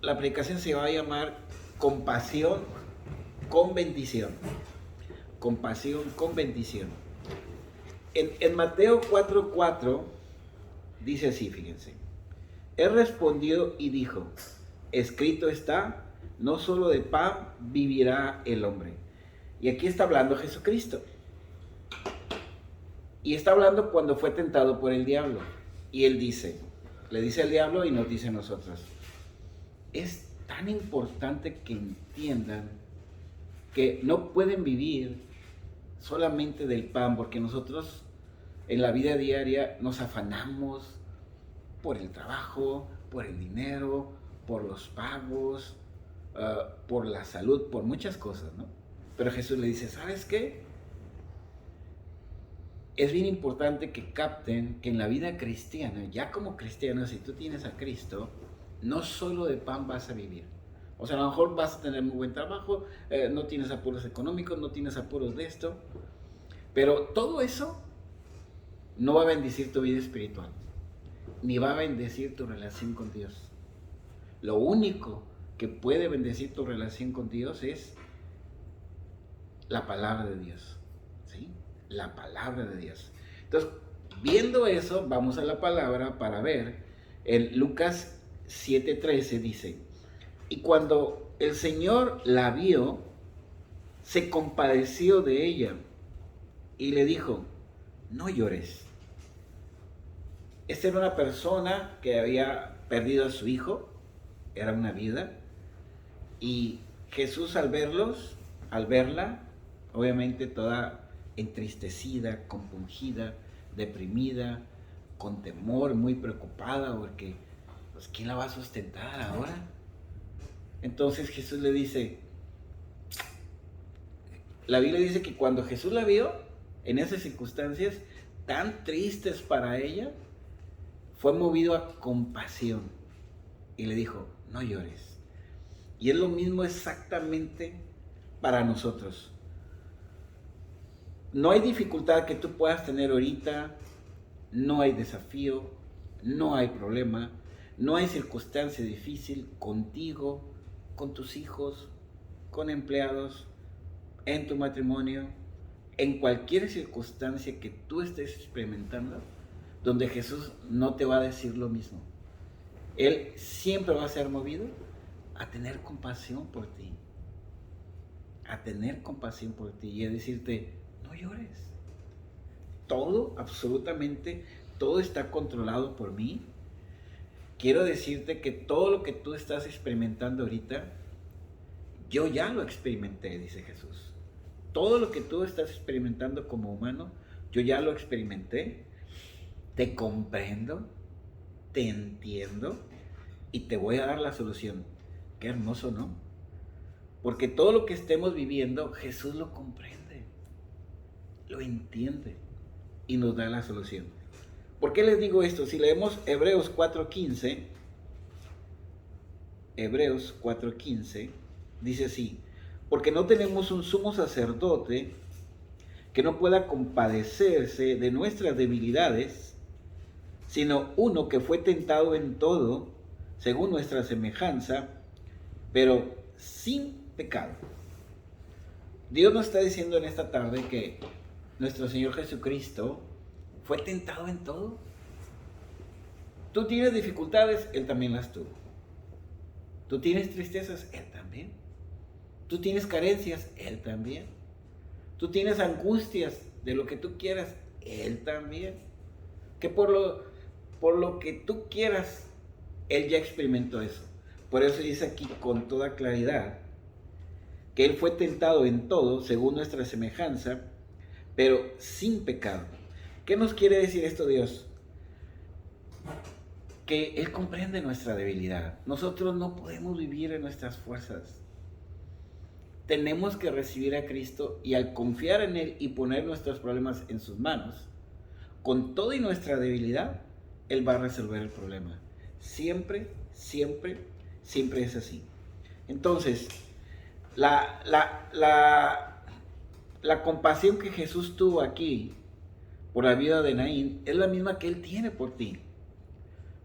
la predicación se va a llamar Compasión con bendición. Compasión con bendición. En Mateo 4:4 dice así, fíjense. Él respondió y dijo, escrito está, no solo de pan vivirá el hombre. Y aquí está hablando Jesucristo. Y está hablando cuando fue tentado por el diablo. Y él dice, le dice al diablo y nos dice a nosotros, es tan importante que entiendan que no pueden vivir solamente del pan, porque nosotros en la vida diaria nos afanamos por el trabajo, por el dinero, por los pagos, por la salud, por muchas cosas, ¿no? Pero Jesús le dice, ¿sabes qué? Es bien importante que capten que en la vida cristiana, ya como cristiano, si tú tienes a Cristo, no solo de pan vas a vivir. O sea, a lo mejor vas a tener muy buen trabajo, no tienes apuros económicos, no tienes apuros de esto, pero todo eso no va a bendecir tu vida espiritual, ni va a bendecir tu relación con Dios. Lo único que puede bendecir tu relación con Dios es la palabra de Dios, ¿sí? La palabra de Dios. Entonces, viendo eso, vamos a la palabra para ver. En Lucas 7:13 dice, y cuando el Señor la vio, se compadeció de ella y le dijo, no llores. Esta era una persona que había perdido a su hijo, era una viuda, y Jesús al verla, obviamente toda entristecida, compungida, deprimida, con temor, muy preocupada, porque pues ¿quién la va a sustentar ahora? Entonces Jesús le dice, la Biblia dice que cuando Jesús la vio, en esas circunstancias tan tristes para ella, fue movido a compasión y le dijo, no llores. Y es lo mismo exactamente para nosotros. No hay dificultad que tú puedas tener ahorita, no hay desafío, no hay problema, no hay circunstancia difícil contigo, con tus hijos, con empleados, en tu matrimonio, en cualquier circunstancia que tú estés experimentando, donde Jesús no te va a decir lo mismo. Él siempre va a ser movido a tener compasión por ti, a tener compasión por ti y a decirte, no llores. Todo, absolutamente, todo está controlado por mí. Quiero decirte que todo lo que tú estás experimentando ahorita, yo ya lo experimenté, dice Jesús. Todo lo que tú estás experimentando como humano, yo ya lo experimenté. Te comprendo, te entiendo y te voy a dar la solución. Qué hermoso, ¿no? Porque todo lo que estemos viviendo, Jesús lo comprende, lo entiende y nos da la solución. ¿Por qué les digo esto? Si leemos Hebreos 4:15, dice así, porque no tenemos un sumo sacerdote que no pueda compadecerse de nuestras debilidades, sino uno que fue tentado en todo, según nuestra semejanza, pero sin pecado. Dios nos está diciendo en esta tarde que nuestro Señor Jesucristo fue tentado en todo. Tú tienes dificultades, Él también las tuvo. Tú tienes tristezas, Él también. Tú tienes carencias, Él también. Tú tienes angustias de lo que tú quieras, Él también. Que por lo que tú quieras, Él ya experimentó eso. Por eso dice aquí con toda claridad que Él fue tentado en todo, según nuestra semejanza, pero sin pecado. ¿Qué nos quiere decir esto Dios? Que Él comprende nuestra debilidad. Nosotros no podemos vivir en nuestras fuerzas. Tenemos que recibir a Cristo y al confiar en Él y poner nuestros problemas en sus manos, con toda y nuestra debilidad, Él va a resolver el problema. Siempre, siempre, siempre es así. Entonces, la compasión que Jesús tuvo aquí por la vida de Naín es la misma que Él tiene por ti.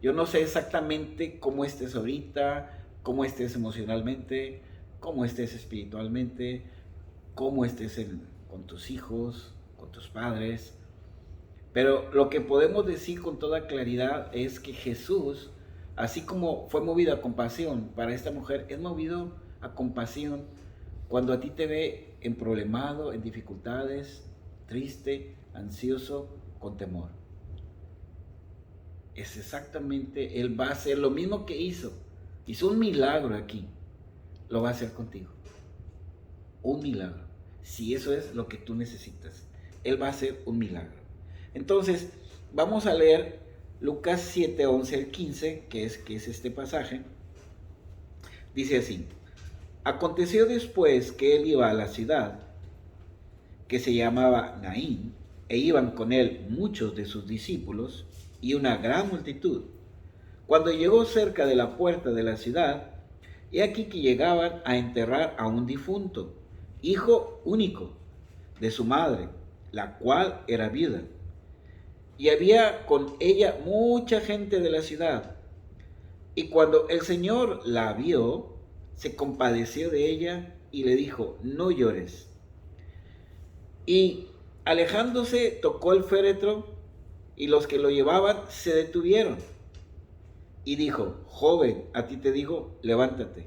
Yo no sé exactamente cómo estés ahorita, cómo estés emocionalmente, cómo estés espiritualmente, cómo estés con tus hijos, con tus padres. Pero lo que podemos decir con toda claridad es que Jesús, así como fue movido a compasión para esta mujer, es movido a compasión cuando a ti te ve emproblemado, en dificultades, triste, ansioso, con temor. Es exactamente, Él va a hacer lo mismo que hizo. Hizo un milagro aquí. Lo va a hacer contigo. Un milagro. Si eso es lo que tú necesitas, Él va a hacer un milagro. Entonces, vamos a leer Lucas 7, 11 al 15, que es este pasaje. Dice así: aconteció después que él iba a la ciudad, que se llamaba Naín, e iban con él muchos de sus discípulos y una gran multitud. Cuando llegó cerca de la puerta de la ciudad, he aquí que llegaban a enterrar a un difunto, hijo único de su madre, la cual era viuda. Y había con ella mucha gente de la ciudad. Y cuando el Señor la vio, se compadeció de ella y le dijo: no llores. Y alejándose, tocó el féretro, y los que lo llevaban se detuvieron. Y dijo: joven, a ti te digo, levántate.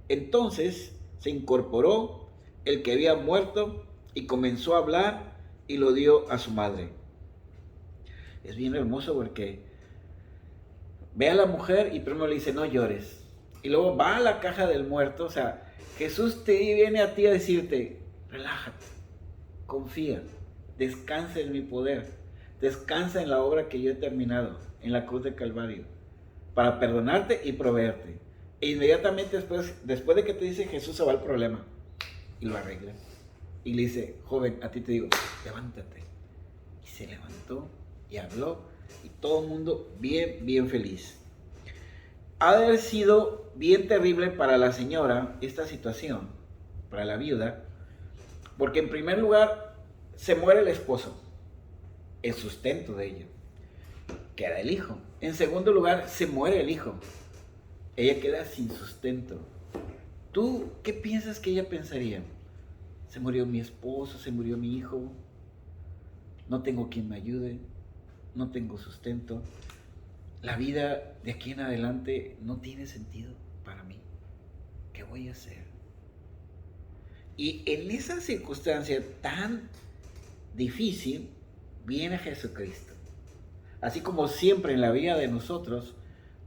Entonces se incorporó el que había muerto y comenzó a hablar y lo dio a su madre. Es bien hermoso porque ve a la mujer y primero le dice: no llores. Y luego va a la caja del muerto. O sea, Jesús te viene a ti a decirte: relájate, confía, descansa en mi poder, descansa en la obra que yo he terminado en la cruz de Calvario para perdonarte y proveerte. E inmediatamente después de que te dice, Jesús se va al problema y lo arregla. Y le dice: joven, a ti te digo, levántate. Y se levantó y habló, y todo el mundo bien feliz. Ha de haber sido bien terrible para la señora esta situación, para la viuda, porque en primer lugar se muere el esposo, el sustento de ella, queda el hijo. En segundo lugar, se muere el hijo, ella queda sin sustento. ¿Tú qué piensas que ella pensaría? Se murió mi esposo, se murió mi hijo, no tengo quien me ayude, no tengo sustento. La vida de aquí en adelante no tiene sentido para mí. ¿Qué voy a hacer? Y en esa circunstancia tan difícil viene Jesucristo. Así como siempre en la vida de nosotros,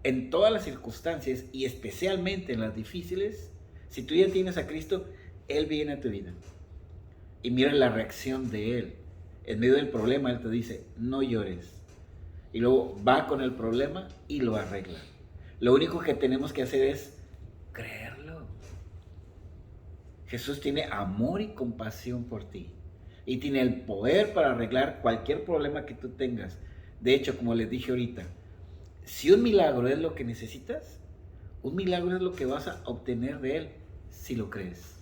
en todas las circunstancias y especialmente en las difíciles, si tú ya tienes a Cristo, Él viene a tu vida. Y mira la reacción de Él. En medio del problema, Él te dice: no llores. Y luego va con el problema y lo arregla. Lo único que tenemos que hacer es creerlo. Jesús tiene amor y compasión por ti. Y tiene el poder para arreglar cualquier problema que tú tengas. De hecho, como les dije ahorita, si un milagro es lo que necesitas, un milagro es lo que vas a obtener de Él si lo crees.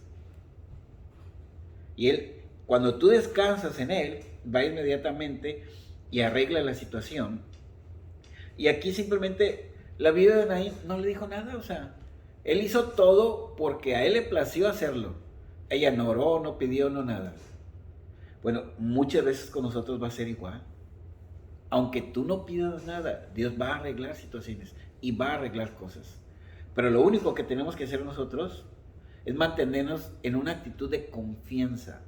Y Él, cuando tú descansas en Él, va inmediatamente y arregla la situación. Y aquí simplemente la viuda de Naín no le dijo nada. O sea, él hizo todo porque a él le plació hacerlo. Ella no oró, no pidió, no nada. Bueno, muchas veces con nosotros va a ser igual. Aunque tú no pidas nada, Dios va a arreglar situaciones y va a arreglar cosas. Pero lo único que tenemos que hacer nosotros es mantenernos en una actitud de confianza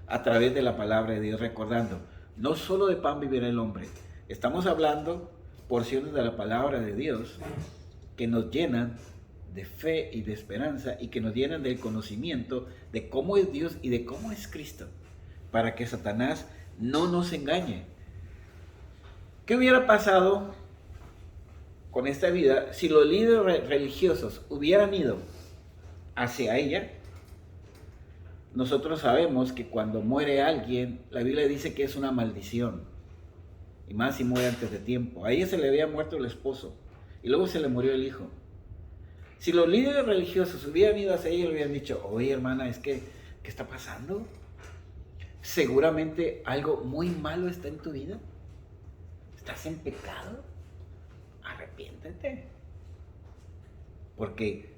a través de la palabra de Dios, recordando: no solo de pan vivirá el hombre. Estamos hablando porciones de la palabra de Dios que nos llenan de fe y de esperanza y que nos llenan del conocimiento de cómo es Dios y de cómo es Cristo, para que Satanás no nos engañe. ¿Qué hubiera pasado con esta vida si los líderes religiosos hubieran ido hacia ella? Nosotros sabemos que cuando muere alguien, la Biblia dice que es una maldición. Y más si muere antes de tiempo. A ella se le había muerto el esposo y luego se le murió el hijo. Si los líderes religiosos hubieran ido hacia ella y le hubieran dicho: oye, hermana, ¿qué está pasando? Seguramente algo muy malo está en tu vida. ¿Estás en pecado? Arrepiéntete. Porque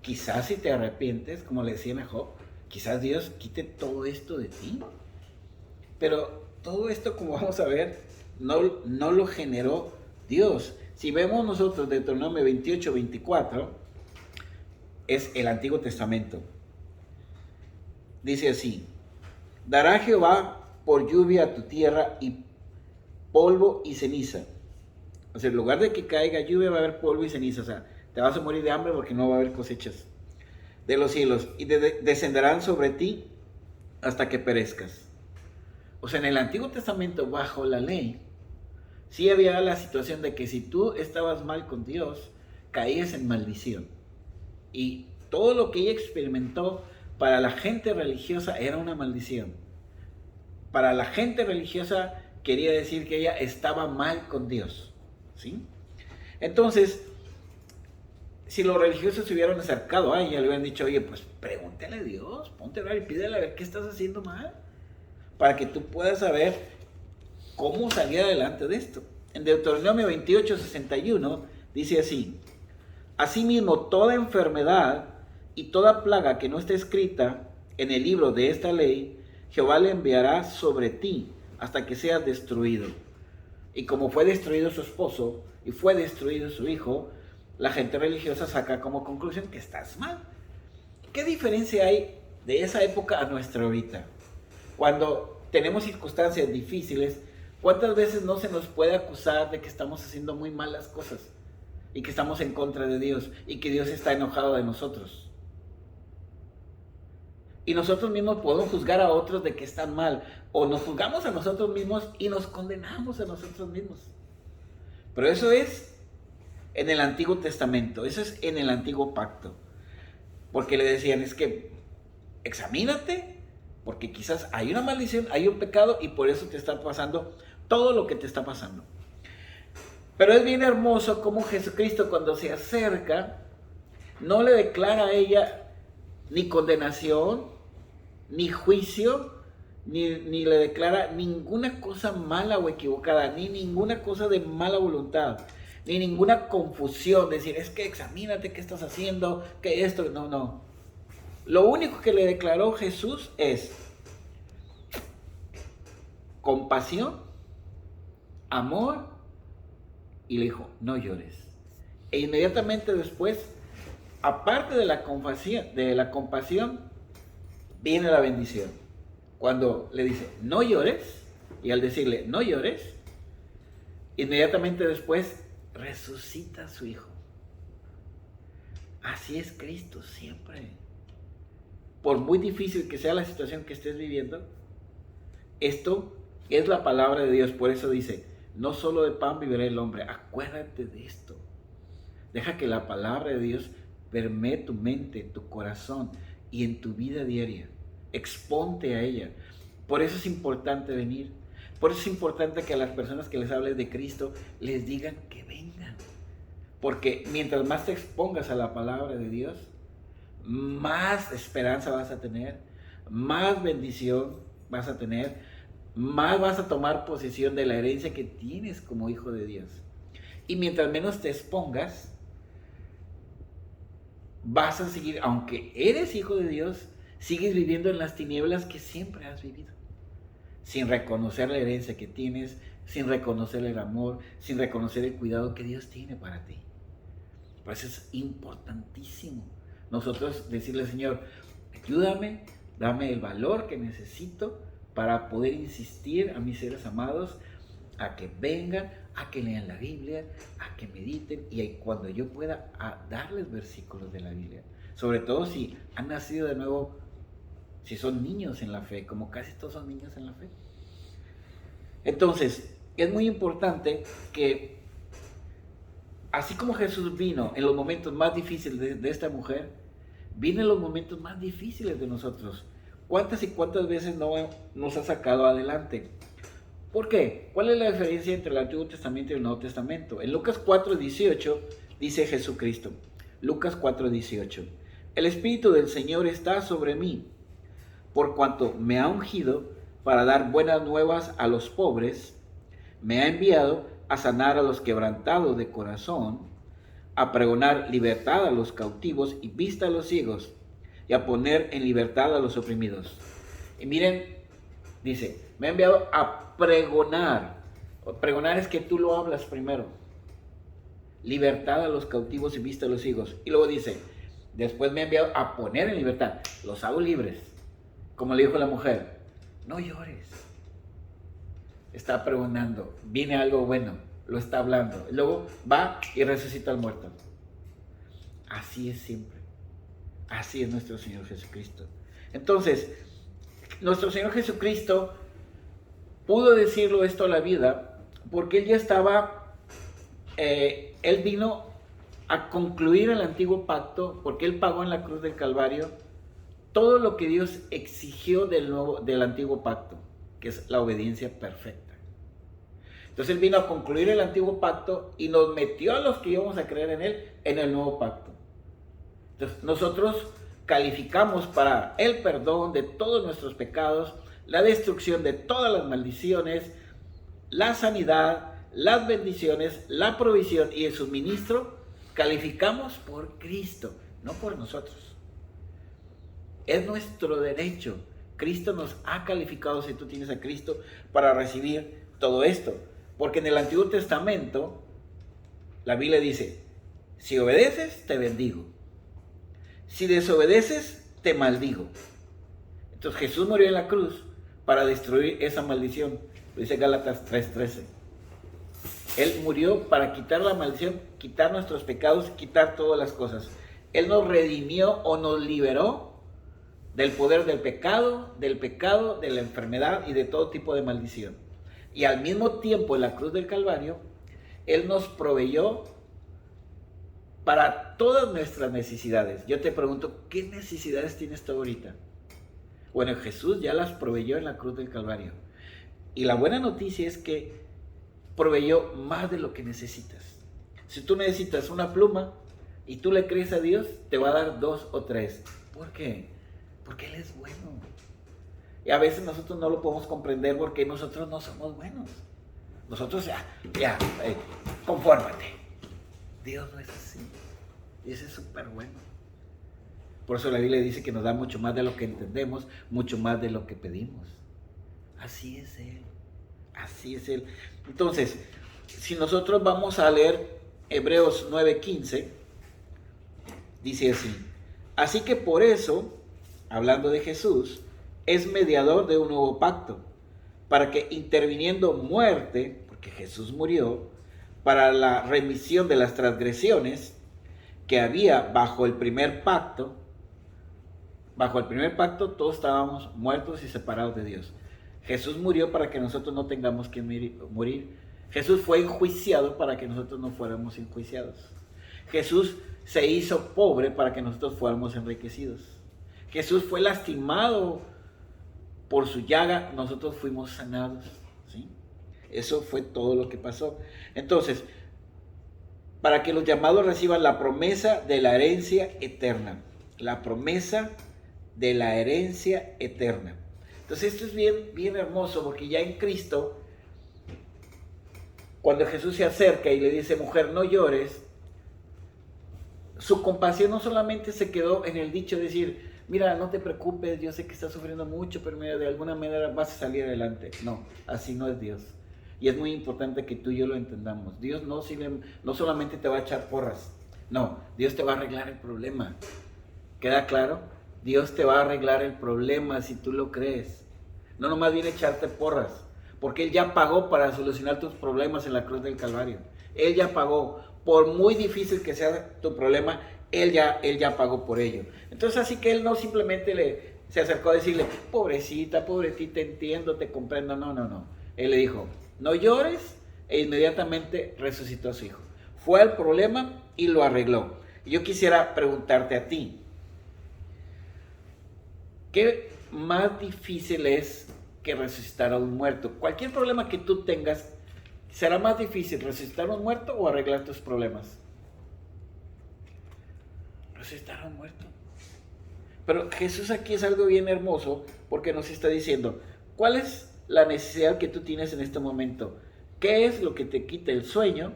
quizás si te arrepientes, como le decía a Job, quizás Dios quite todo esto de ti. Pero todo esto, como vamos a ver, no lo generó Dios. Si vemos nosotros Deuteronomio 28, 24, es el Antiguo Testamento. Dice así: dará Jehová por lluvia a tu tierra y polvo y ceniza. O sea, en lugar de que caiga lluvia va a haber polvo y ceniza. O sea, te vas a morir de hambre porque no va a haber cosechas de los cielos. Y descenderán sobre ti hasta que perezcas. O sea, en el Antiguo Testamento, bajo la ley, sí había la situación de que si tú estabas mal con Dios, caías en maldición. Y todo lo que ella experimentó para la gente religiosa era una maldición. Para la gente religiosa quería decir que ella estaba mal con Dios, ¿sí? Entonces, si los religiosos se hubieran acercado a ella, le hubieran dicho: oye, pues pregúntale a Dios, ponte a orar y pídele a ver qué estás haciendo mal, para que tú puedas saber cómo salir adelante de esto. En Deuteronomio 28, 61 dice así: asimismo, toda enfermedad y toda plaga que no esté escrita en el libro de esta ley, Jehová le enviará sobre ti hasta que seas destruido. Y como fue destruido su esposo y fue destruido su hijo, la gente religiosa saca como conclusión que estás mal. ¿Qué diferencia hay de esa época a nuestra ahorita? Cuando tenemos circunstancias difíciles, ¿cuántas veces no se nos puede acusar de que estamos haciendo muy mal las cosas? Y que estamos en contra de Dios y que Dios está enojado de nosotros. Y nosotros mismos podemos juzgar a otros de que están mal, o nos juzgamos a nosotros mismos y nos condenamos a nosotros mismos. Pero eso es en el Antiguo Testamento, eso es en el Antiguo Pacto. Porque le decían: es que examínate, porque quizás hay una maldición, hay un pecado, y por eso te está pasando todo lo que te está pasando. Pero es bien hermoso cómo Jesucristo, cuando se acerca, no le declara a ella ni condenación, ni juicio, ni le declara ninguna cosa mala o equivocada, ni ninguna cosa de mala voluntad, ni ninguna confusión, decir: es que examínate qué estás haciendo, que esto, no. Lo único que le declaró Jesús es compasión, amor, y le dijo: no llores. E inmediatamente después, aparte de la compasión, viene la bendición. Cuando le dice: no llores, y al decirle: no llores, inmediatamente después resucita a su hijo. Así es Cristo siempre. Por muy difícil que sea la situación que estés viviendo, esto es la palabra de Dios. Por eso dice: no solo de pan vivirá el hombre. Acuérdate de esto. Deja que la palabra de Dios permee tu mente, tu corazón y en tu vida diaria. Exponte a ella. Por eso es importante venir. Por eso es importante que a las personas que les hables de Cristo les digan que vengan. Porque mientras más te expongas a la palabra de Dios, más esperanza vas a tener, más bendición vas a tener, más vas a tomar posesión de la herencia que tienes como hijo de Dios. Y mientras menos te expongas, vas a seguir, aunque eres hijo de Dios, sigues viviendo en las tinieblas que siempre has vivido, sin reconocer la herencia que tienes, sin reconocer el amor, sin reconocer el cuidado que Dios tiene para ti. Por eso es importantísimo nosotros decirle: Señor, ayúdame, dame el valor que necesito para poder insistir a mis seres amados a que vengan, a que lean la Biblia, a que mediten, y cuando yo pueda, a darles versículos de la Biblia. Sobre todo si han nacido de nuevo, si son niños en la fe, como casi todos son niños en la fe. Entonces, es muy importante que, así como Jesús vino en los momentos más difíciles de esta mujer, vino en los momentos más difíciles de nosotros. ¿Cuántas y cuántas veces no nos ha sacado adelante? ¿Por qué? ¿Cuál es la diferencia entre el Antiguo Testamento y el Nuevo Testamento? En Lucas 4:18 dice Jesucristo, Lucas 4:18: el Espíritu del Señor está sobre mí, por cuanto me ha ungido para dar buenas nuevas a los pobres, me ha enviado a sanar a los quebrantados de corazón, a pregonar libertad a los cautivos y vista a los ciegos, y a poner en libertad a los oprimidos. Y miren, dice, me ha enviado a pregonar. Pregonar es que tú lo hablas primero. Libertad a los cautivos y vista a los ciegos. Y luego dice, después me ha enviado a poner en libertad. Los hago libres. Como le dijo la mujer, no llores. Está pregonando, viene algo bueno, lo está hablando. Y luego va y resucita al muerto. Así es siempre. Así es nuestro Señor Jesucristo. Entonces, nuestro Señor Jesucristo pudo decirlo esto a la vida porque Él ya estaba, Él vino a concluir el antiguo pacto porque Él pagó en la cruz del Calvario todo lo que Dios exigió del antiguo pacto, que es la obediencia perfecta. Entonces Él vino a concluir el antiguo pacto y nos metió a los que íbamos a creer en Él en el nuevo pacto. Entonces nosotros calificamos para el perdón de todos nuestros pecados, la destrucción de todas las maldiciones, la sanidad, las bendiciones, la provisión y el suministro. Calificamos por Cristo, no por nosotros. Es nuestro derecho. Cristo nos ha calificado, si tú tienes a Cristo, para recibir todo esto. Porque en el Antiguo Testamento, la Biblia dice, si obedeces, te bendigo. Si desobedeces, te maldigo. Entonces Jesús murió en la cruz para destruir esa maldición. Lo dice Gálatas 3:13. Él murió para quitar la maldición, quitar nuestros pecados, quitar todas las cosas. Él nos redimió o nos liberó del poder del pecado, de la enfermedad y de todo tipo de maldición. Y al mismo tiempo en la cruz del Calvario, Él nos proveyó para todas nuestras necesidades. Yo te pregunto, ¿qué necesidades tienes tú ahorita? Bueno, Jesús ya las proveyó en la cruz del Calvario. Y la buena noticia es que proveyó más de lo que necesitas. Si tú necesitas una pluma y tú le crees a Dios, te va a dar 2 o 3. ¿Por qué? Porque Él es bueno. Y a veces nosotros no lo podemos comprender porque nosotros no somos buenos. Nosotros confórmate. Dios no es así. Dios es súper bueno. Por eso la Biblia dice que nos da mucho más de lo que entendemos, mucho más de lo que pedimos. Así es Él. Así es Él. Entonces, si nosotros vamos a leer Hebreos 9:15, dice así. Así que por eso, hablando de Jesús, es mediador de un nuevo pacto, para que interviniendo muerte, porque Jesús murió, para la remisión de las transgresiones que había bajo el primer pacto. Bajo el primer pacto todos estábamos muertos y separados de Dios. Jesús murió para que nosotros no tengamos que morir. Jesús fue enjuiciado para que nosotros no fuéramos enjuiciados. Jesús se hizo pobre para que nosotros fuéramos enriquecidos. Jesús fue lastimado, por su llaga nosotros fuimos sanados. ¿Sí? Eso fue todo lo que pasó. Entonces, para que los llamados reciban la promesa de la herencia eterna. La promesa de la herencia eterna. Entonces esto es bien hermoso porque ya en Cristo, cuando Jesús se acerca y le dice, mujer, no llores, su compasión no solamente se quedó en el dicho de decir, mira, no te preocupes, yo sé que estás sufriendo mucho, pero mira, de alguna manera vas a salir adelante. No, así no es Dios. Y es muy importante que tú y yo lo entendamos. Dios no solamente te va a echar porras, no, Dios te va a arreglar el problema. ¿Queda claro? Dios te va a arreglar el problema si tú lo crees. No nomás viene a echarte porras, porque Él ya pagó para solucionar tus problemas en la cruz del Calvario. Él ya pagó. Por muy difícil que sea tu problema, Él ya pagó por ello. Entonces así que Él no simplemente se acercó a decirle, pobrecita, entiendo, te comprendo. No. Él le dijo, no llores, e inmediatamente resucitó a su hijo. Fue al problema y lo arregló. Y yo quisiera preguntarte a ti, ¿qué más difícil es que resucitar a un muerto? Cualquier problema que tú tengas, ¿será más difícil resucitar a un muerto o arreglar tus problemas? Resucitar a un muerto. Pero Jesús aquí es algo bien hermoso porque nos está diciendo, ¿cuál es la necesidad que tú tienes en este momento? ¿Qué es lo que te quita el sueño?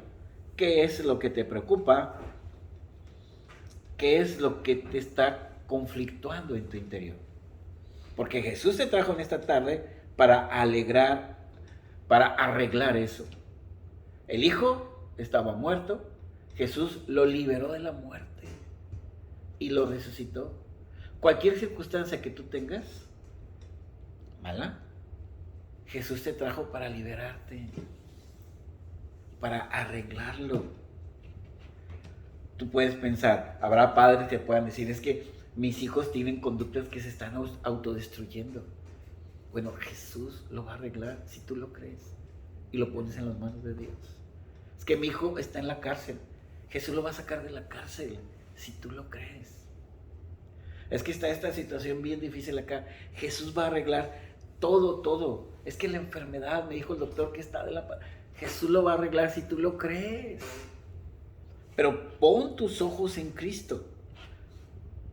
¿Qué es lo que te preocupa? ¿Qué es lo que te está conflictuando en tu interior? Porque Jesús te trajo en esta tarde para arreglar eso. El hijo estaba muerto, Jesús lo liberó de la muerte y lo resucitó. Cualquier circunstancia que tú tengas, mala, Jesús te trajo para liberarte, para arreglarlo. Tú puedes pensar, habrá padres que puedan decir, es que mis hijos tienen conductas que se están autodestruyendo. Bueno, Jesús lo va a arreglar si tú lo crees y lo pones en las manos de Dios. Es que mi hijo está en la cárcel. Jesús lo va a sacar de la cárcel si tú lo crees. Es que está esta situación bien difícil acá. Jesús va a arreglar todo. Es que la enfermedad, me dijo el doctor que está de la... Jesús lo va a arreglar si tú lo crees. Pero pon tus ojos en Cristo.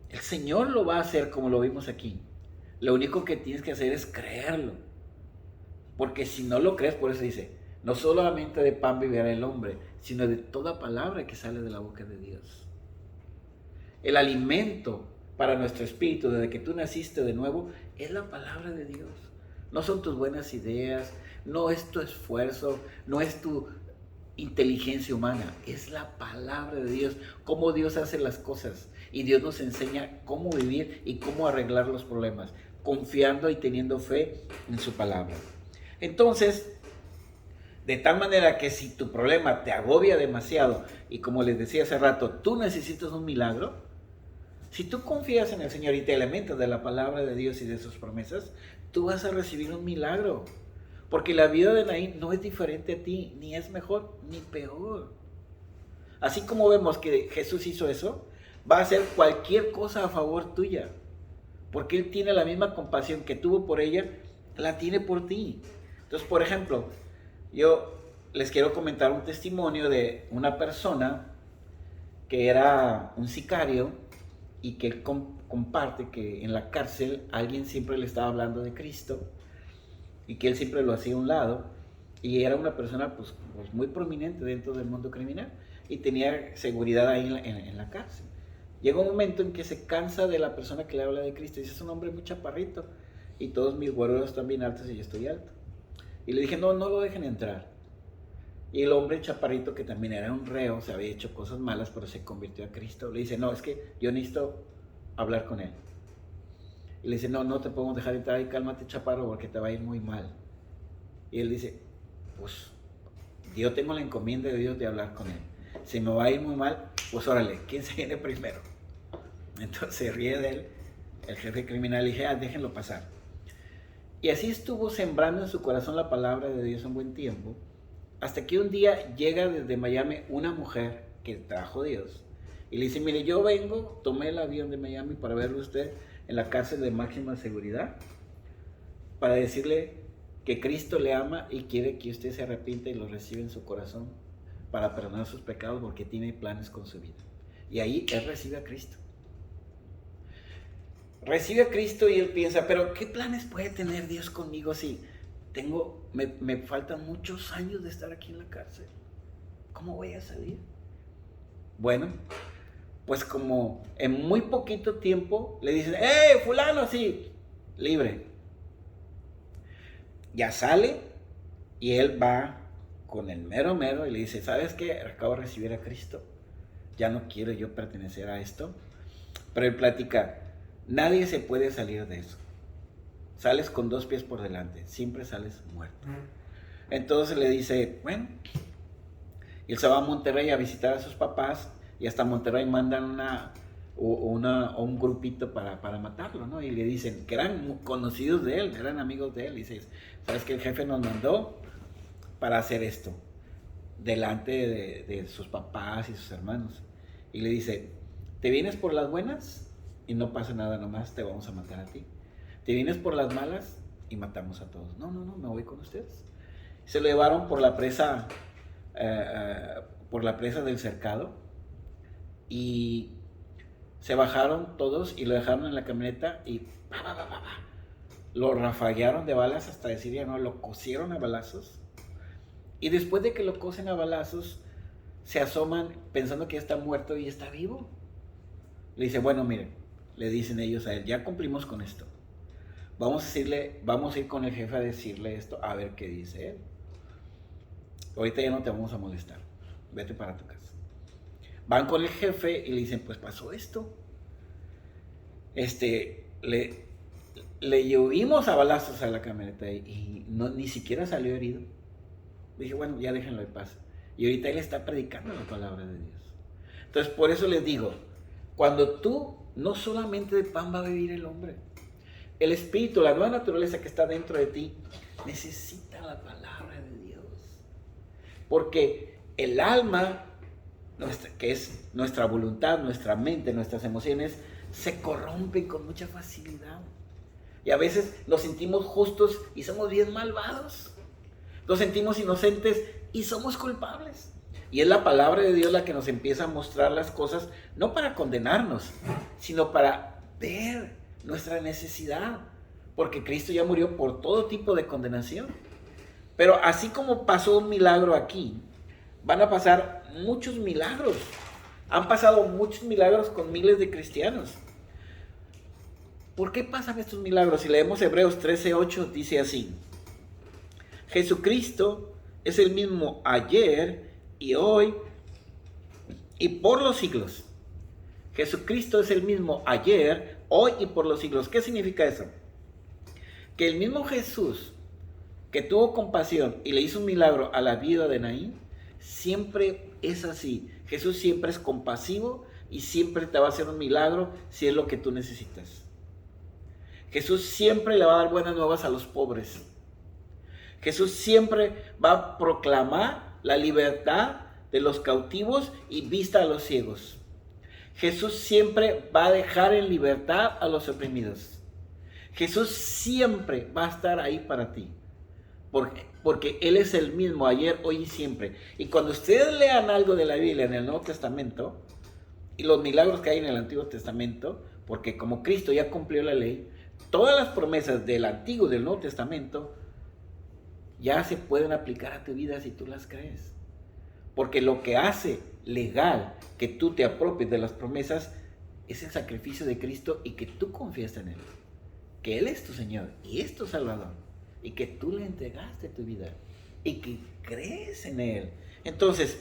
El Señor lo va a hacer como lo vimos aquí. Lo único que tienes que hacer es creerlo. Porque si no lo crees, por eso dice, no solamente de pan vivirá el hombre, sino de toda palabra que sale de la boca de Dios. El alimento para nuestro espíritu, desde que tú naciste de nuevo, es la palabra de Dios. No son tus buenas ideas, no es tu esfuerzo, no es tu inteligencia humana, es la palabra de Dios, cómo Dios hace las cosas. Y Dios nos enseña cómo vivir y cómo arreglar los problemas, confiando y teniendo fe en su palabra. Entonces, de tal manera que si tu problema te agobia demasiado y como les decía hace rato, tú necesitas un milagro, si tú confías en el Señor y te alimentas de la palabra de Dios y de sus promesas, tú vas a recibir un milagro. Porque la vida de Naín no es diferente a ti, ni es mejor ni peor. Así como vemos que Jesús hizo eso, va a hacer cualquier cosa a favor tuya. Porque Él tiene la misma compasión que tuvo por ella, la tiene por ti. Entonces, por ejemplo, yo les quiero comentar un testimonio de una persona que era un sicario y que él comparte que en la cárcel alguien siempre le estaba hablando de Cristo y que él siempre lo hacía a un lado, y era una persona pues muy prominente dentro del mundo criminal y tenía seguridad ahí en la cárcel. Llega un momento en que se cansa de la persona que le habla de Cristo y dice, es un hombre muy chaparrito y todos mis guarderos están bien altos y yo estoy alto. Y le dije, no lo dejen entrar. Y el hombre chaparrito, que también era un reo, se había hecho cosas malas, pero se convirtió a Cristo, le dice, no, es que yo necesito hablar con él. Y le dice, no te podemos dejar entrar, y cálmate, chaparro, porque te va a ir muy mal. Y él dice, pues yo tengo la encomienda de Dios de hablar con él. Si me va a ir muy mal, pues órale, ¿quién se viene primero? Entonces se ríe de él, el jefe criminal, y dije, déjenlo pasar. Y así estuvo sembrando en su corazón la palabra de Dios un buen tiempo, hasta que un día llega desde Miami una mujer que trajo Dios, y le dice, mire, yo tomé el avión de Miami para verlo usted en la cárcel de máxima seguridad, para decirle que Cristo le ama y quiere que usted se arrepienta y lo reciba en su corazón para perdonar sus pecados, porque tiene planes con su vida. Y ahí él recibe a Cristo. Recibe a Cristo y él piensa, pero ¿qué planes puede tener Dios conmigo si me faltan muchos años de estar aquí en la cárcel? ¿Cómo voy a salir? Bueno, pues como en muy poquito tiempo le dicen, ¡hey, fulano, sí, libre! Ya sale y él va con el mero y le dice, ¿sabes qué? Acabo de recibir a Cristo, ya no quiero yo pertenecer a esto. Pero él platica, nadie se puede salir de eso. Sales con 2 pies por delante, siempre sales muerto. Entonces le dice, bueno, y él se va a Monterrey a visitar a sus papás, y hasta Monterrey mandan un grupito para matarlo, ¿no? Y le dicen que eran conocidos de él, eran amigos de él. Y dice, ¿sabes qué? El jefe nos mandó para hacer esto delante de sus papás y sus hermanos. Y le dice, ¿te vienes por las buenas? Y no pasa nada, nomás te vamos a matar a ti. ¿Te vienes por las malas? Y matamos a todos. No, me voy con ustedes. Se lo llevaron por la presa del Cercado, y se bajaron todos y lo dejaron en la camioneta y lo rafaguearon de balas hasta decir ya no, lo cosieron a balazos. Y después de que lo cosen a balazos, se asoman pensando que ya está muerto y está vivo. Le dice, bueno, miren, le dicen ellos a él, ya cumplimos con esto. Vamos a ir con el jefe a decirle esto, a ver qué dice él. Ahorita ya no te vamos a molestar, vete para tu casa. Van con el jefe y le dicen, pues pasó esto. Le llovimos a balazos a la camioneta y ni siquiera salió herido. Dije, bueno, ya déjenlo en paz. Y ahorita él está predicando la palabra de Dios. Entonces, por eso les digo, cuando tú, no solamente de pan va a vivir el hombre, el espíritu, la nueva naturaleza que está dentro de ti, necesita la palabra de Dios. Porque el alma, que es nuestra voluntad, nuestra mente, nuestras emociones, se corrompen con mucha facilidad. Y a veces nos sentimos justos y somos bien malvados. Nos sentimos inocentes y somos culpables. Y es la palabra de Dios la que nos empieza a mostrar las cosas, no para condenarnos, sino para ver nuestra necesidad. Porque Cristo ya murió por todo tipo de condenación. Pero así como pasó un milagro aquí, van a pasar muchos milagros. Han pasado muchos milagros con miles de cristianos. ¿Por qué pasan estos milagros? Si leemos Hebreos 13:8, dice así: Jesucristo es el mismo ayer y hoy y por los siglos. Jesucristo es el mismo ayer, hoy y por los siglos. ¿Qué significa eso? Que el mismo Jesús que tuvo compasión y le hizo un milagro a la viuda de Naín, siempre es así. Jesús siempre es compasivo y siempre te va a hacer un milagro si es lo que tú necesitas. Jesús siempre le va a dar buenas nuevas a los pobres. Jesús siempre va a proclamar la libertad de los cautivos y vista a los ciegos. Jesús siempre va a dejar en libertad a los oprimidos. Jesús siempre va a estar ahí para ti. Porque Él es el mismo ayer, hoy y siempre. Y cuando ustedes lean algo de la Biblia en el Nuevo Testamento y los milagros que hay en el Antiguo Testamento, porque como Cristo ya cumplió la ley, todas las promesas del Antiguo y del Nuevo Testamento ya se pueden aplicar a tu vida si tú las crees. Porque lo que hace legal que tú te apropies de las promesas es el sacrificio de Cristo y que tú confías en Él. Que Él es tu Señor y es tu Salvador. Y que tú le entregaste tu vida. Y que crees en Él. Entonces,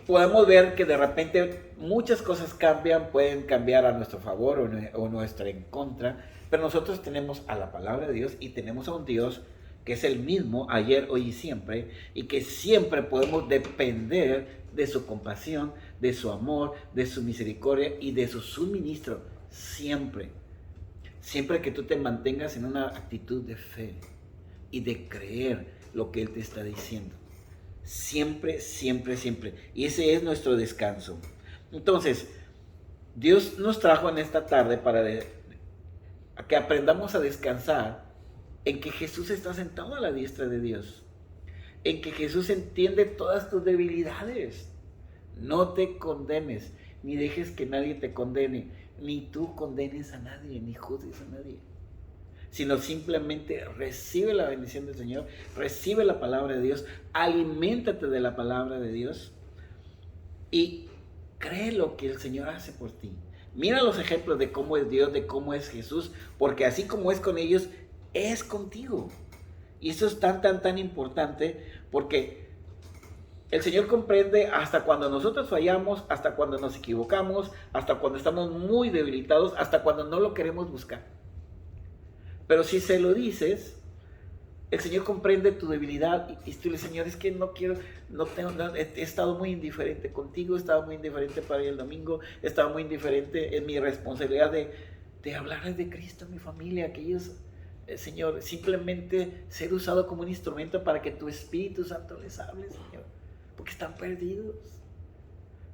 podemos ver que de repente muchas cosas cambian, pueden cambiar a nuestro favor o nuestra en contra. Pero nosotros tenemos a la palabra de Dios y tenemos a un Dios que es el mismo ayer, hoy y siempre, y que siempre podemos depender de su compasión, de su amor, de su misericordia y de su suministro, siempre. Siempre que tú te mantengas en una actitud de fe y de creer lo que Él te está diciendo. Siempre, siempre, siempre. Y ese es nuestro descanso. Entonces, Dios nos trajo en esta tarde para que aprendamos a descansar en que Jesús está sentado a la diestra de Dios, en que Jesús entiende todas tus debilidades. No te condenes, ni dejes que nadie te condene, ni tú condenes a nadie, ni juzgues a nadie, sino simplemente recibe la bendición del Señor, recibe la palabra de Dios, aliméntate de la palabra de Dios y cree lo que el Señor hace por ti. Mira los ejemplos de cómo es Dios, de cómo es Jesús, porque así como es con ellos, es contigo. Y eso es tan importante, porque el Señor comprende hasta cuando nosotros fallamos, hasta cuando nos equivocamos, hasta cuando estamos muy debilitados, hasta cuando no lo queremos buscar. Pero si se lo dices, el Señor comprende tu debilidad y tú le dices: Señor, es que no quiero, he estado muy indiferente contigo, he estado muy indiferente para ir el domingo, he estado muy indiferente en mi responsabilidad de hablarles de Cristo a mi familia, que ellos, Señor, simplemente ser usado como un instrumento para que tu Espíritu Santo les hable, Señor, porque están perdidos.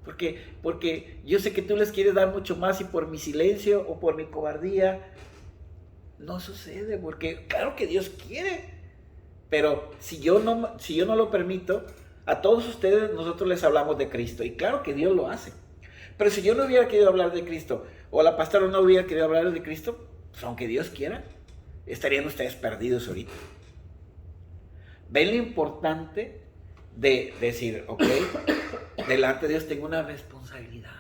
Porque yo sé que tú les quieres dar mucho más y por mi silencio o por mi cobardía no sucede, porque claro que Dios quiere, pero si yo no lo permito, a todos ustedes nosotros les hablamos de Cristo y claro que Dios lo hace. Pero si yo no hubiera querido hablar de Cristo o la pastora no hubiera querido hablar de Cristo, pues aunque Dios quiera, estarían ustedes perdidos ahorita. ¿Ven lo importante de decir, ok, delante de Dios tengo una responsabilidad?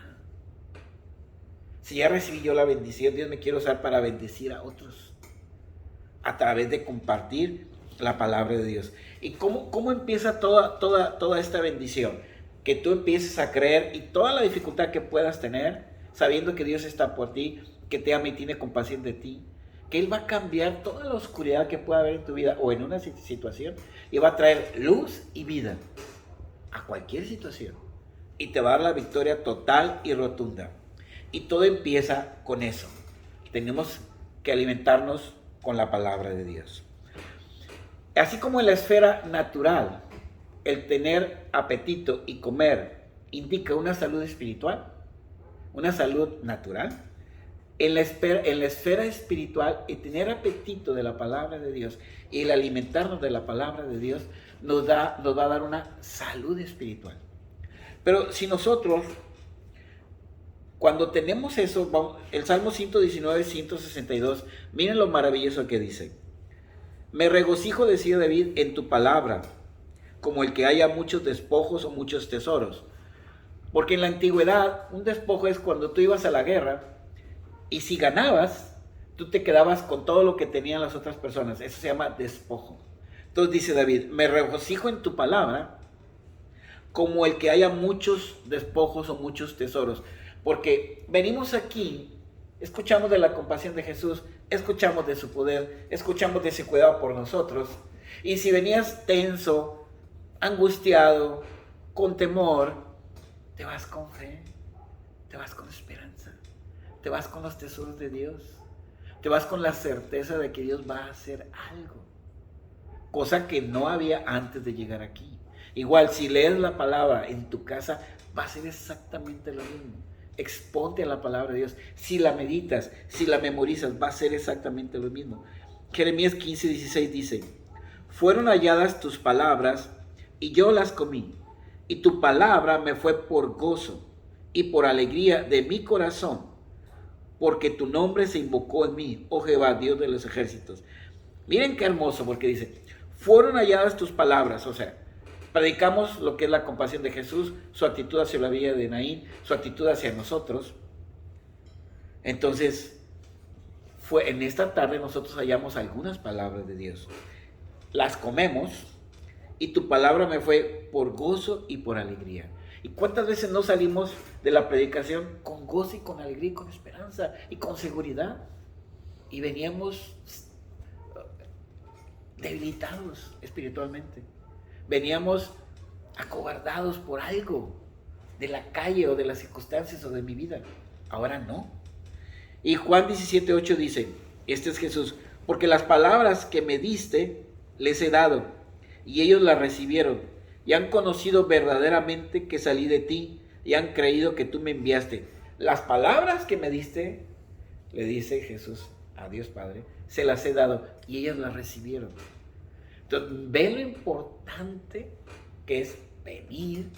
Si ya recibí yo la bendición, Dios me quiere usar para bendecir a otros a través de compartir la palabra de Dios. ¿Y cómo empieza toda esta bendición? Que tú empieces a creer y toda la dificultad que puedas tener, sabiendo que Dios está por ti, que te ama y tiene compasión de ti, que Él va a cambiar toda la oscuridad que pueda haber en tu vida o en una situación y va a traer luz y vida a cualquier situación y te va a dar la victoria total y rotunda. Y todo empieza con eso. Tenemos que alimentarnos con la palabra de Dios. Así como en la esfera natural, el tener apetito y comer indica una salud espiritual, una salud natural. En la esfera espiritual, el tener apetito de la palabra de Dios y el alimentarnos de la palabra de Dios nos va a dar una salud espiritual. Pero si nosotros, cuando tenemos eso, el Salmo 119, 162, miren lo maravilloso que dice. Me regocijo, decía David, en tu palabra, como el que haya muchos despojos o muchos tesoros. Porque en la antigüedad, un despojo es cuando tú ibas a la guerra y si ganabas, tú te quedabas con todo lo que tenían las otras personas. Eso se llama despojo. Entonces dice David, me regocijo en tu palabra, como el que haya muchos despojos o muchos tesoros. Porque venimos aquí, escuchamos de la compasión de Jesús, escuchamos de su poder, escuchamos de ese cuidado por nosotros. Y si venías tenso, angustiado, con temor, te vas con fe, te vas con esperanza, te vas con los tesoros de Dios, te vas con la certeza de que Dios va a hacer algo, cosa que no había antes de llegar aquí. Igual, si lees la palabra en tu casa, va a ser exactamente lo mismo. Exponte a la palabra de Dios. Si la meditas, si la memorizas, va a ser exactamente lo mismo. Jeremías 15, 16 dice, fueron halladas tus palabras y yo las comí, y tu palabra me fue por gozo y por alegría de mi corazón, porque tu nombre se invocó en mí, oh Jehová, Dios de los ejércitos. Miren qué hermoso, porque dice, fueron halladas tus palabras, o sea, predicamos lo que es la compasión de Jesús, su actitud hacia la vida de Naín, su actitud hacia nosotros. Entonces, en esta tarde nosotros hallamos algunas palabras de Dios. Las comemos y tu palabra me fue por gozo y por alegría. ¿Y cuántas veces no salimos de la predicación con gozo y con alegría y con esperanza y con seguridad? Y veníamos debilitados espiritualmente. Veníamos acobardados por algo de la calle o de las circunstancias o de mi vida. Ahora no. Y Juan 17:8 dice, este es Jesús, porque las palabras que me diste les he dado, y ellos las recibieron, y han conocido verdaderamente que salí de ti, y han creído que tú me enviaste. Las palabras que me diste, le dice Jesús a Dios Padre, se las he dado, y ellos las recibieron. Entonces, ve lo importante que es venir,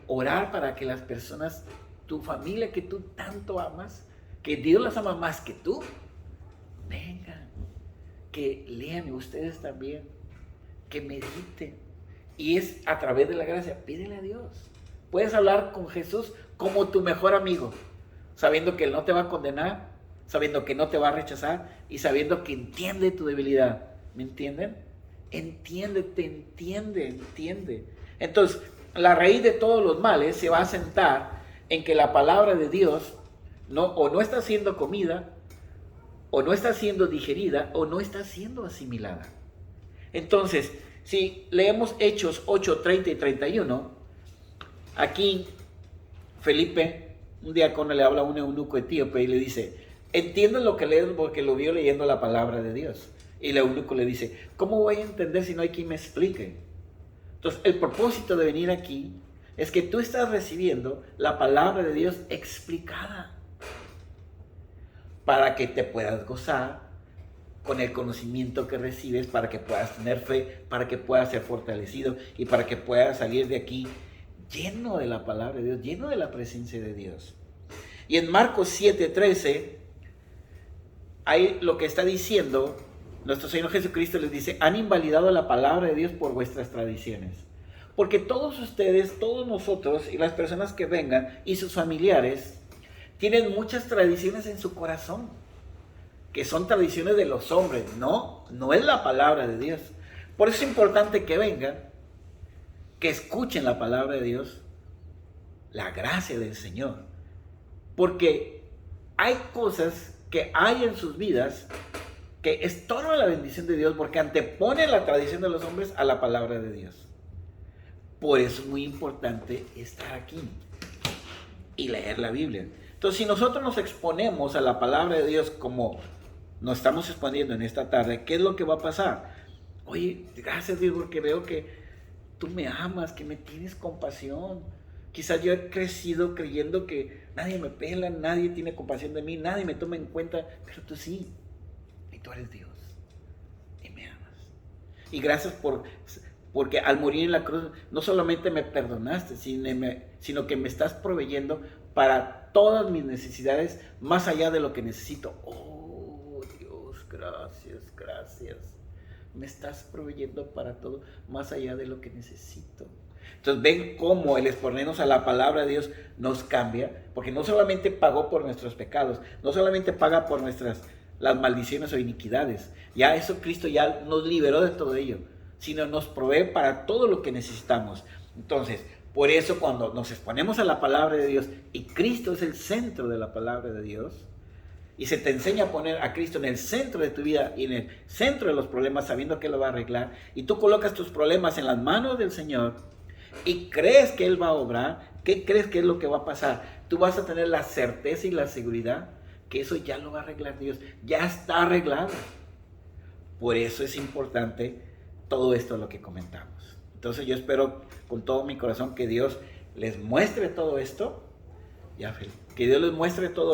orar para que las personas, tu familia que tú tanto amas, que Dios las ama más que tú, vengan, que lean ustedes también, que mediten. Y es a través de la gracia, pídele a Dios. Puedes hablar con Jesús como tu mejor amigo, sabiendo que Él no te va a condenar, sabiendo que no te va a rechazar y sabiendo que entiende tu debilidad. ¿Me entienden? Entiende. Entonces, la raíz de todos los males se va a sentar en que la palabra de Dios o no está siendo comida, o no está siendo digerida, o no está siendo asimilada. Entonces, si leemos Hechos 8, 30 y 31, aquí Felipe, un diácono, le habla a un eunuco etíope y le dice, entiendo lo que lees porque lo vio leyendo la palabra de Dios. Y el eunuco le dice, ¿cómo voy a entender si no hay quien me explique? Entonces, el propósito de venir aquí es que tú estás recibiendo la palabra de Dios explicada para que te puedas gozar con el conocimiento que recibes, para que puedas tener fe, para que puedas ser fortalecido y para que puedas salir de aquí lleno de la palabra de Dios, lleno de la presencia de Dios. Y en Marcos 7:13, ahí lo que está diciendo nuestro Señor Jesucristo les dice, han invalidado la palabra de Dios por vuestras tradiciones. Porque todos ustedes, todos nosotros y las personas que vengan y sus familiares tienen muchas tradiciones en su corazón, que son tradiciones de los hombres, no es la palabra de Dios. Por eso es importante que vengan, que escuchen la palabra de Dios, la gracia del Señor, porque hay cosas que hay en sus vidas que estorban la bendición de Dios porque anteponen la tradición de los hombres a la palabra de Dios. Por eso es muy importante estar aquí y leer la Biblia. Entonces, si nosotros nos exponemos a la palabra de Dios como nos estamos exponiendo en esta tarde, ¿qué es lo que va a pasar? Oye, gracias Dios porque veo que tú me amas, que me tienes compasión. Quizás yo he crecido creyendo que nadie me pela, nadie tiene compasión de mí, nadie me toma en cuenta, pero tú sí. Y tú eres Dios y me amas. Y gracias porque al morir en la cruz no solamente me perdonaste, sino que me estás proveyendo para todas mis necesidades más allá de lo que necesito. Oh Dios, gracias. Me estás proveyendo para todo más allá de lo que necesito. Entonces ven cómo el exponernos a la palabra de Dios nos cambia, porque no solamente pagó por nuestros pecados, no solamente paga por las maldiciones o iniquidades, ya eso Cristo ya nos liberó de todo ello, sino nos provee para todo lo que necesitamos. Entonces, por eso cuando nos exponemos a la palabra de Dios y Cristo es el centro de la palabra de Dios, y se te enseña a poner a Cristo en el centro de tu vida y en el centro de los problemas, sabiendo que Él lo va a arreglar, y tú colocas tus problemas en las manos del Señor y crees que Él va a obrar, ¿qué crees que es lo que va a pasar? Tú vas a tener la certeza y la seguridad que eso ya lo va a arreglar Dios, ya está arreglado. Por eso es importante todo esto lo que comentamos. Entonces yo espero con todo mi corazón que Dios les muestre todo esto, que Dios les muestre todo